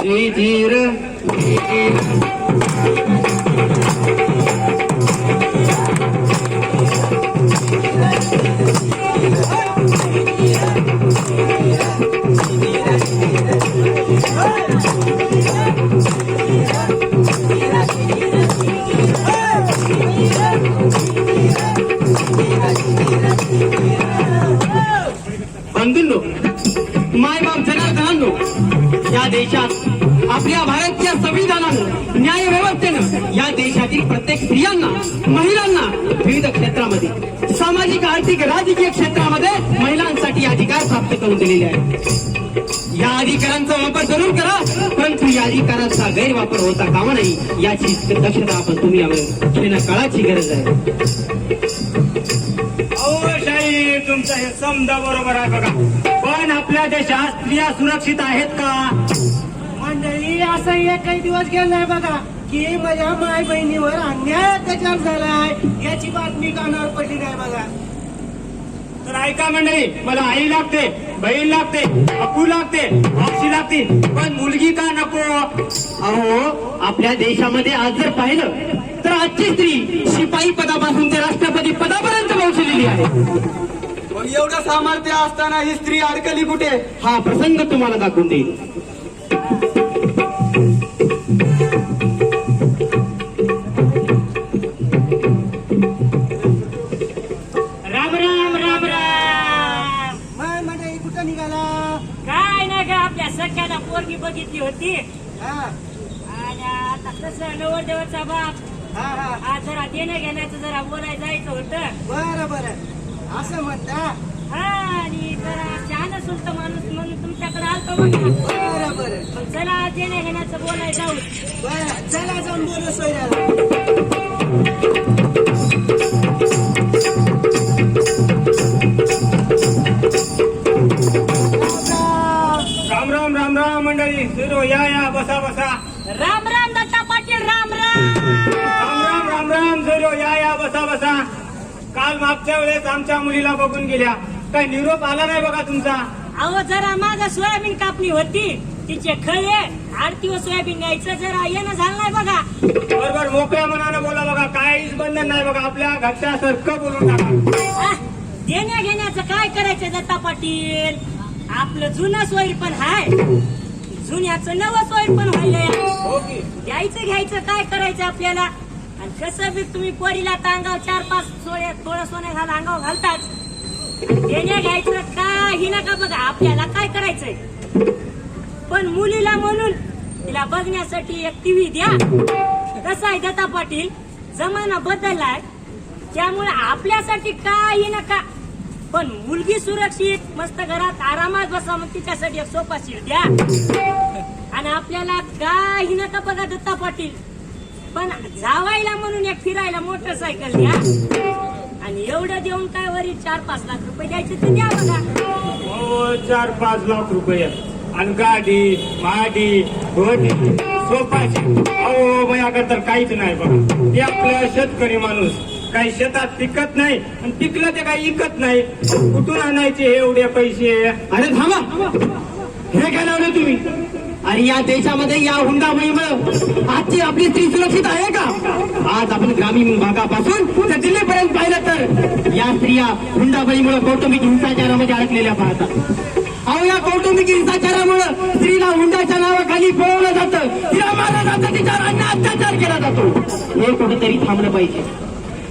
धीर बंधूंनो, मायबाप जनार्दनांनो, या देशात आपल्या भारतीय संविधानानं न्याय व्यवस्थेनं या देशातील प्रत्येक स्त्रियांना महिलांना विविध क्षेत्रामध्ये सामाजिक आर्थिक राजकीय क्षेत्रामध्ये महिलांसाठी अधिकार प्राप्त करून दिलेले आहेत. या अधिकारांचा वापर जरूर करा, परंतु या अधिकारांचा गैरवापर होता कामा नाही याची दक्षता आपण तुम्ही घेणं काळाची गरज आहे. शाही तुमचं हे समजा बरोबर आहे बघा, पण आपल्या देशात स्त्रिया सुरक्षित आहेत का? मंडळी असं एकही दिवस गेलाय बघा की माझ्या माय बहिणीवर अन्याय अत्याचार झालाय याची बातमी कानावर पडली नाही बघा. तर ऐका मंडळी, मला आई लागते, बहीण लागते, अप्पू लागते, मावशी लागते, पण मुलगी का नको? अहो, आपल्या देशामध्ये आज जर पाहिलं तर आजची स्त्री शिपाई पदापासून ते राष्ट्रपती पदापर्यंत पोहोचलेली आहे. मग एवढं सामर्थ्य असताना ही स्त्री अडकली कुठे? हा प्रसंग तुम्हाला दाखवून देईल. राम राम राम राम. माय मंडळी कुठं निघाला? काय नाही का, आपल्या सख्याला पोरगी बघितली होती हा आणि आता कसं नवरदेवाचा बाप हा हा आज जरा देणं घेण्याचं जरा बोलायला जायचं होतं. बरं बरं असं म्हणता. हा, आणि जरा शहाणा सुलत माणूस म्हणून तुमच्याकडे आलतो बघा. बरं बरं मग चला देणं घेण्याचं बोलायला जाऊ. बरं चला जाऊन बोलू सोयऱ्याला. राम राम राम राम मंडळी, सुरू या बसा बसा. राम राम दत्ता पाटील, राम राम. राम राम राम राम, सुरू या बसा बसा. काल मागच्या वेळेस आमच्या मुलीला बघून गेल्या, काही निरोप आला नाही बघा तुमचा. अहो जरा माझा सोयाबीन कापणी होती, तिचे खळे आरतीवर सोयाबीन न्यायचं जरा येणं झालं नाही बघा. बरोबर मोकळ्या मनानं बोला बघा, काहीच बंधन नाही बघा, आपल्या घरच्यासारखं बोलून टाका. देण्या घेण्याचं काय करायचं दत्ता पाटील? आपलं जुनं सोयीर पण हाय, जुन्याचं नवं सोयीर पण व्हायलंय. हो की? घ्यायचं घ्यायचं काय करायचं आपल्याला? आणि कसं बी तुम्ही पोरीला तांगाव 4-5 सोळ्या थोडं सोन्या घाल अंगाव घालताच. देण्या घ्यायचं काही नका बघा, आपल्याला काय करायचंय? पण मुलीला म्हणून तिला बघण्यासाठी एक टीव्ही द्या. कसं आहे दत्ता पाटील, जमाना बदललाय, त्यामुळे आपल्यासाठी काही नका, पण मुलगी सुरक्षित मस्त घरात आरामात बसा, मग तिच्यासाठी एक सोफा सीट द्या. आणि आपल्याला काही नका बघा दत्ता पाटील, पण जावायला म्हणून एक फिरायला मोटरसायकल द्या. आणि एवढं देऊन काय वरील 4-5 लाख रुपये द्यायचे ते द्या बघा. हो, 4-5 लाख रुपये आणि गाडी माडी घोडी सोफाची. अहो माझ्याकडे तर काहीच नाही बघा. ते आपलं शेतकरी माणूस, काही शेतात पिकत नाही आणि पिकलं ते काही विकत नाही, कुठून आणायचे हे एवढे पैसे? अरे थांबा, हे काय लावलं तुम्ही? आणि या देशामध्ये या हुंडाबळीमुळे आजची आपली स्त्री सुरक्षित आहे का? आज आपण ग्रामीण भागापासून तर दिल्लीपर्यंत पाहिलं तर या स्त्रिया हुंडाबळीमुळे कौटुंबिक हिंसाचारामध्ये अडकलेल्या पाहतात. अहो, या कौटुंबिक हिंसाचारामुळे स्त्रीला हुंडाच्या नावाखाली पळवलं जातं, तिला मारलं जातं, तिच्यावर अन्याय अत्याचार केला जातो. हे कुठेतरी थांबलं पाहिजे.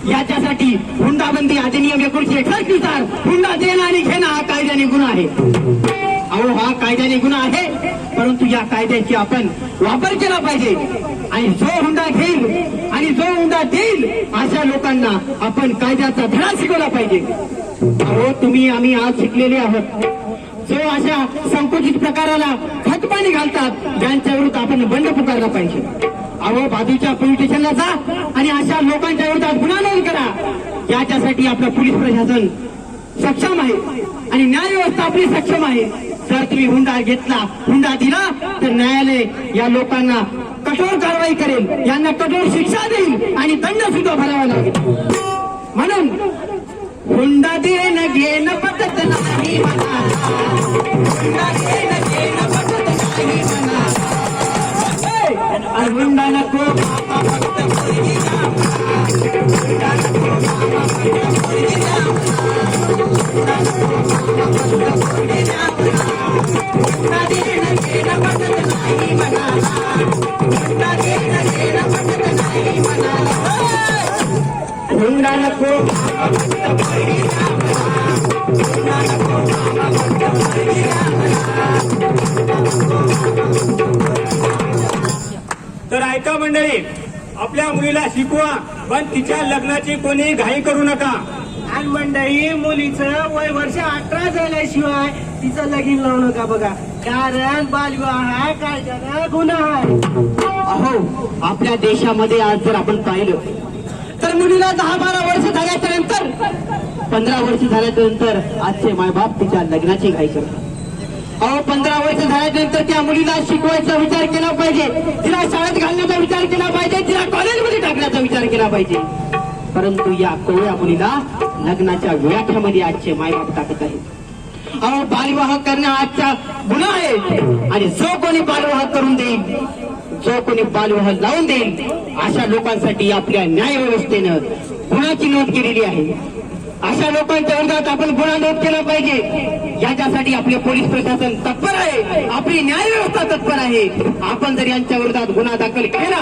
याच्यासाठी हुंडाबंदी अधिनियम 1961 नुसार हुंडा देणं आणि घेणं हा कायद्याने गुन्हा आहे. अहो, हा कायद्याने गुन्हा आहे, परंतु या कायद्याची आपण वापर केला पाहिजे. आणि जो हुंडा घेईल आणि जो हुंडा देईल अशा लोकांना आपण कायद्याचा धडा शिकवला पाहिजे. अहो, तुम्ही आम्ही आज शिकलेले आहोत. जो अशा संकुचित प्रकाराला खतपाणी घालतात त्यांच्या विरुद्ध आपण बंड पुकारला पाहिजे. अहो, बाजूच्या पोलीस स्टेशनला जा आणि अशा लोकांच्या विरोधात गुन्हा नोंद करा. याच्यासाठी आपलं पोलीस प्रशासन सक्षम आहे आणि न्याय व्यवस्था आपली सक्षम आहे. जर तुम्ही हुंडा घेतला, हुंडा दिला तर न्यायालय या लोकांना कठोर कारवाई करेल, यांना कठोर शिक्षा देईल आणि दंड सुद्धा भरावा लागेल. म्हणून हुंडा देणं घेणं पद्धत नाही म्हणा, हुंडा देणं घेणं पद्धत नाही म्हणा. अरे हुंडा नको मामा फक्त पोरगी द्या मला. हुंडा नको मामा फक्त पोरगी द्या मला. हुंडा नको मामा फक्त पोरगी द्या मला. हुंडा देणं घेणं पटत नाही मनाला. हुंडा देणं घेणं पटत नाही मनाला. हुंडा नको मामा फक्त पोरगी द्या मला. हुंडा नको मामा फक्त पोरगी द्या मला. तर ऐका मंडळी, आपल्या मुलीला शिकवा, पण तिच्या लग्नाची कोणी घाई करू नका. आणि मंडळी, मुलीचं वय वर्ष 18 झाल्याशिवाय तिचं लगीन लावू नका बघा, कारण बालविवाह कायद्यानं गुन्हा आहे. अहो, आपल्या देशामध्ये आज जर आपण पाहिलं तर मुलीला 10-12 वर्ष झाल्याच्या नंतर 15 वर्ष झाल्याच्या नंतर आजचे मायबाप तिच्या लग्नाची घाई करतात. अहो, 15 वर्ष झाल्यानंतर त्या मुलीला शिकवायचा विचार केला पाहिजे, तिला शाळेत घालण्याचा विचार केला पाहिजे, तिला कॉलेजमध्ये टाकण्याचा विचार केला पाहिजे. परंतु या कोवळ्या मुलीला लग्नाच्या व्याख्यामध्ये आजचे मायबाप टाकत आहेत. अहो, बालविवाह करणं आजचा गुन्हा आहे आणि जो कोणी बालविवाह करून देईल, जो कोणी बालविवाह लावून देईल, अशा लोकांसाठी आपल्या न्याय व्यवस्थेनं गुन्ह्याची नोंद केलेली आहे. अशा लोकांच्या विरोधात आपण गुन्हा नोंद केला पाहिजे. याच्यासाठी आपले पोलीस प्रशासन तत्पर आहे, आपली न्याय व्यवस्था तत्पर आहे. आपण जर यांच्या विरोधात गुन्हा दाखल केला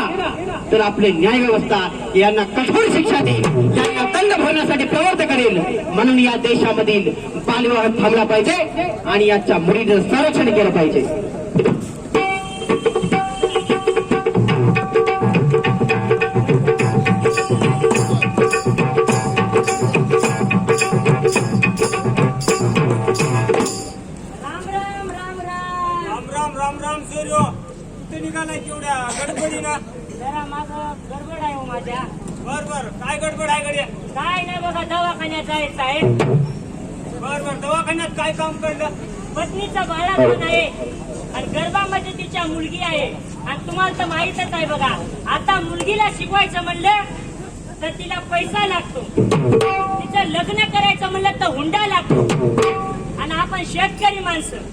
तर आपली न्याय व्यवस्था यांना कठोर शिक्षा देईल, यांना दंड भरण्यासाठी प्रवृत्त करेल. म्हणून या देशामधील बालविवाह थांबला पाहिजे आणि याच्या मुलीचं संरक्षण केलं पाहिजे. राम राम सूर्यो, कुठे निघालाय तेवढ्या गडबडीना? जरा माझं गडबड आहे हो माझ्या. बर काय गडबड आहे गड्या? काय नाही बघा, दवाखान्यात जायचं आहे. बर दवाखान्यात काय काम करलं? पत्नीचं बाळापण आहे आणि गर्भामध्ये तिच्या मुलगी आहे. आणि तुम्हाला तर माहीतच आहे बघा, आता मुलगीला शिकवायचं म्हणलं तर तिला पैसा लागतो, तिचं लग्न करायचं म्हणलं तर हुंडा लागतो. आणि आपण शेतकरी माणसं,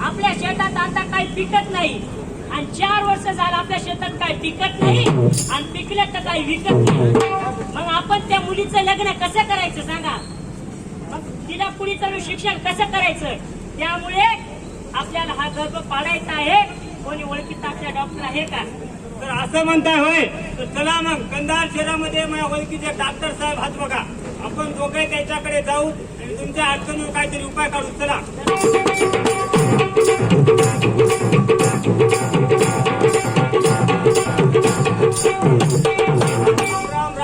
आपल्या शेतात आता काही पिकत नाही आणि 4 वर्ष झालं आपल्या शेतात काही पिकत नाही आणि पिकलं तर काही विकत नाही. मग आपण त्या मुलीचं लग्न कसं करायचं सांगा? मग तिला पुढे चालून शिक्षण कसं करायचं? त्यामुळे आपल्याला हा गर्भ पाडायचा आहे. कोणी ओळखीचा आपल्या डॉक्टर आहे का? तर असं म्हणताय होय, तर चला मग कंधार शहरामध्ये माझ्या ओळखीचे डॉक्टर साहेब हात बघा. आपण दोघे त्याच्याकडे जाऊ आणि तुमच्या अडचणीवर काहीतरी उपाय काढू. चला.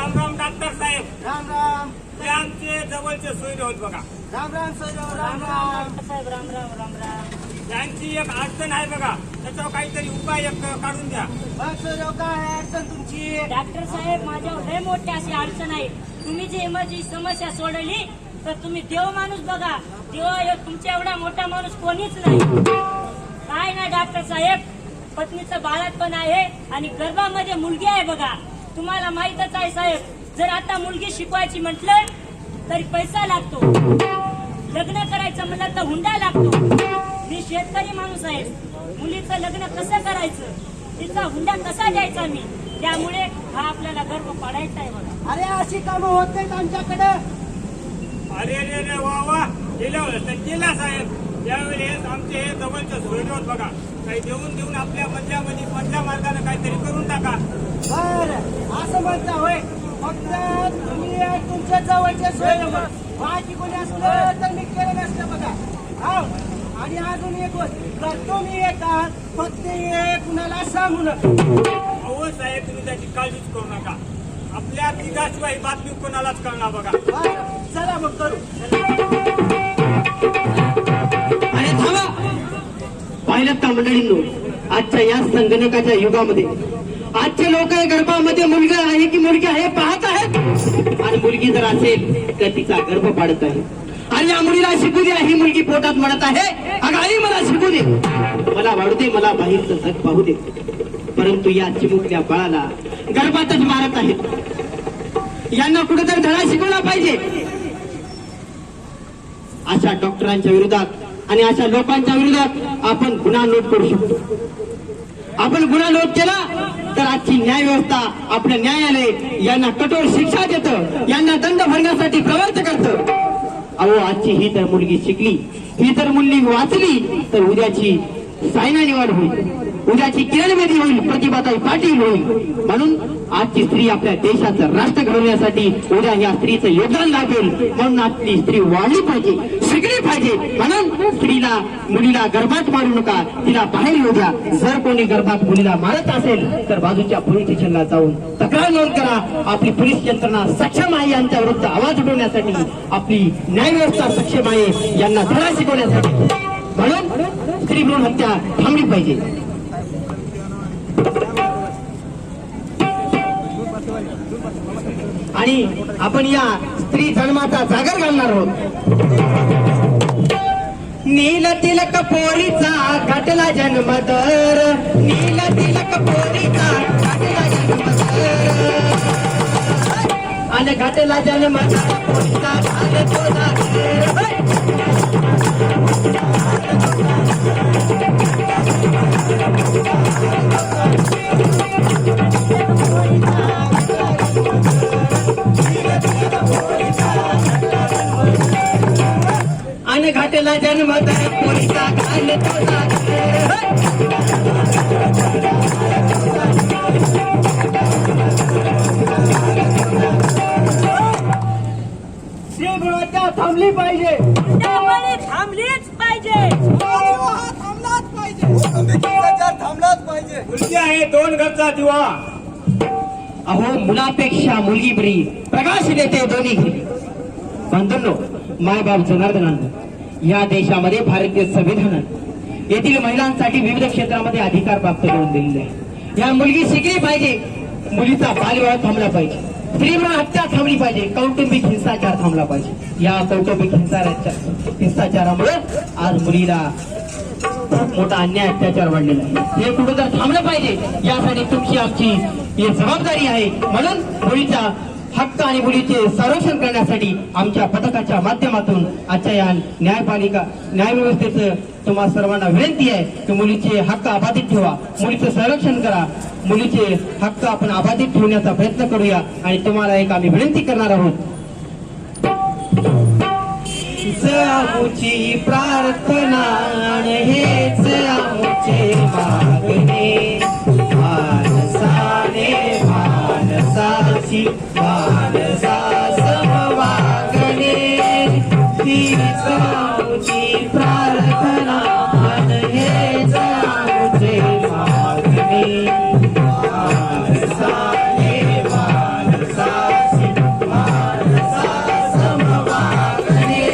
राम डॉक्टर साहेब. राम राम. ते आमचे जवळचे सोयरे होत बघा. राम राम सैराव. राम राम. साहेब राम राम राम राम. त्यांची एक अडचण आहे बघा, त्याच्यावर काहीतरी उपाय एक काढून द्या. बघ सैराव, काय आहे अडचण तुमची? डॉक्टर साहेब, माझ्यावर लय मोठी अशी अडचण आहे. तुम्ही जी इमर्जन्सी समस्या सोडवली तर तुम्ही देव माणूस बघा, देवा तुमच्या एवढा मोठा माणूस कोणीच नाही. काय नाही डॉक्टर साहेब, पत्नीचं बाळातपण आहे आणि गर्भामध्ये मुलगी आहे बघा. तुम्हाला माहीतच आहे साहेब, जर आता मुलगी शिकवायची म्हटलं तरी पैसा लागतो, लग्न करायचं म्हणलं तर हुंडा लागतो. मी शेतकरी माणूस आहे, मुलीचं लग्न कसं करायचं, तिचा हुंडा कसा द्यायचा मी? त्यामुळे हा आपल्याला गर्भ पाडायचा आहे बघा. अरे, अशी कामं होत नाहीत आमच्याकडे. अरे वा गेल्या वेळेस तर गेला साहेब. त्यावेळेस आमचे हे जवळचे सोयरे होत बघा, काही देऊन आपल्या मधल्या मार्गाने काहीतरी करून टाका. बर, असं म्हणता होय. फक्त तुम्ही तुमच्या जवळचे सोय, बाकी कोणी असलं तर मी केलं नसतं बघा. हो, आणि अजून एक गोष्ट, करतो मी एका, फक्त हे कुणाला सांगू नका. अहो साहेब, तुम्ही त्याची काळजीच करू नका. आपल्या तिघाशिवाय बातमी कोणालाच कळणार बघा. बरं, चला मग करू. आणि थांबा, पाहिलं का मंडळींनो, आजच्या या संगणकाच्या युगामध्ये आजचे लोक गर्भामध्ये मुलगा आहे की मुलगी आहे पाहत आहेत, आणि मुलगी जर असेल तर तिचा गर्भ पाडत आहे. आणि या मुलीला शिकू दे, ही मुलगी पोटात म्हणत आहे, अगं आई मला शिकू दे, मला वाढू दे, मला बाहेरचं जग पाहू दे. परंतु या चिमुकल्या बाळाला गर्भातच मारत आहेत. यांना कुठेतरी धडा शिकवला पाहिजे. अशा डॉक्टरांच्या विरोधात आणि अशा लोकांच्या विरोधात आपण गुन्हा नोंद करू शकतो. आपण गुन्हा नोंद केला तर आजची न्याय व्यवस्था आपलं न्यायालय यांना कठोर शिक्षा देतं, यांना दंड भरण्यासाठी प्रवृत्त करतं. अहो आजची ही तर मुलगी शिकली, ही तर मुलगी वाचली तर उद्याची सायना नेहवाल होईल, उद्याची किरण बेदी होईल, प्रतिभाताई पाटील होईल. म्हणून आजची स्त्री आपल्या देशाचं राष्ट्र घडवण्यासाठी उद्या या स्त्रीचं योगदान लागेल. म्हणून आपली स्त्री वाढली पाहिजे, शिकली पाहिजे. म्हणून स्त्रीला मुलीला गर्भात मारू नका, तिला बाहेर येऊ द्या. जर कोणी गर्भात मुलीला मारत असेल तर बाजूच्या पोलीस स्टेशनला जाऊन तक्रार नोंद करा. आपली पोलीस यंत्रणा सक्षम आहे यांच्या विरुद्ध आवाज उठवण्यासाठी, आपली न्याय व्यवस्था सक्षम आहे यांना धडा शिकवण्यासाठी. म्हणून स्त्री भ्रूण हत्या थांबली पाहिजे. आणि आपण या स्त्री जन्माचा जागर घालणार आहोत. नील तिलक पोरीचा घाटला जन्म दर, नील तिलक पोरीचा घाटला जन्म दर, आणि घाटला जन्म दर पोरीचा घालतो जागर. आणि घाटला जन्म दर पोरीचा घालतो जागर. श्री गुणवत्ता थांबली पाहिजे, त्यामुळे थांबलीच पाहिजे. थांबलाच पाहिजे, हिंसाचार थांबलाच पाहिजे. मुलगी आहे 2 घरचा दिवा. अहो मुलापेक्षा मुलगी बरी, प्रकाश देते दोन्ही घरी. बांधवांनो, मायबाप जनार्दनानं या देशामध्ये भारतीय संविधानानं येथील महिलांसाठी विविध क्षेत्रामध्ये अधिकार प्राप्त करून दिलेले आहे. या मुलगी शिकली पाहिजे, मुलीचा बालविवाह थांबला पाहिजे, स्त्रीभ्रूण हत्या थांबली पाहिजे, कौटुंबिक हिंसाचार थांबला पाहिजे. या कौटुंबिक हिंसाचारामुळे आज मुलीला खूप मोठा अन्याय अत्याचार वाढलेला आहे. हे कुठं तर थांबलं पाहिजे. यासाठी तुमची आमची ही जबाबदारी आहे. म्हणून मुलीचा हक्क आणि मुलीचे संरक्षण करण्यासाठी आमच्या पथकाच्या माध्यमातून आजच्या या न्याय व्यवस्थेचं तुम्हा सर्वांना विनंती आहे की मुलीचे हक्क अबाधित ठेवा, मुलीचं संरक्षण करा, मुलीचे हक्क आपण अबाधित ठेवण्याचा प्रयत्न करूया. आणि तुम्हाला एक आम्ही विनंती करणार आहोत. आमची प्रार्थना हेच आमचे मागणे, मानसाने मानसाची मानसा समवागणे, तीच आमची प्रार्थना हेच आमचे मागणे, मानसाने मानसाची मानसा समवागणे,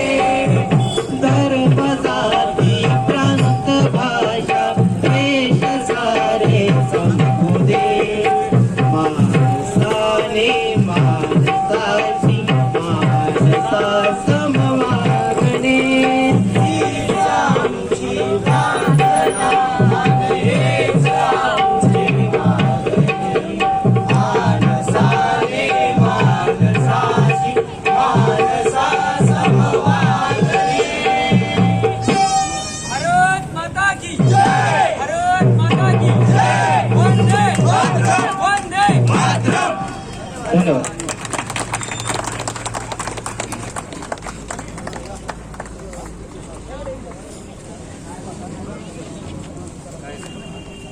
धर्म जाती प्रांत भाषा देश सारे संपू दे, माणसाने माणसाची माणसा समवागणे, हीच आमची प्रार्थना हेच आमचे मागणे, माणसाने माणसाची माणसा समवागणे. भारत माता की जय, भारत माता की जय. वंदे मातरम, वंदे मातरम. धन्यवाद.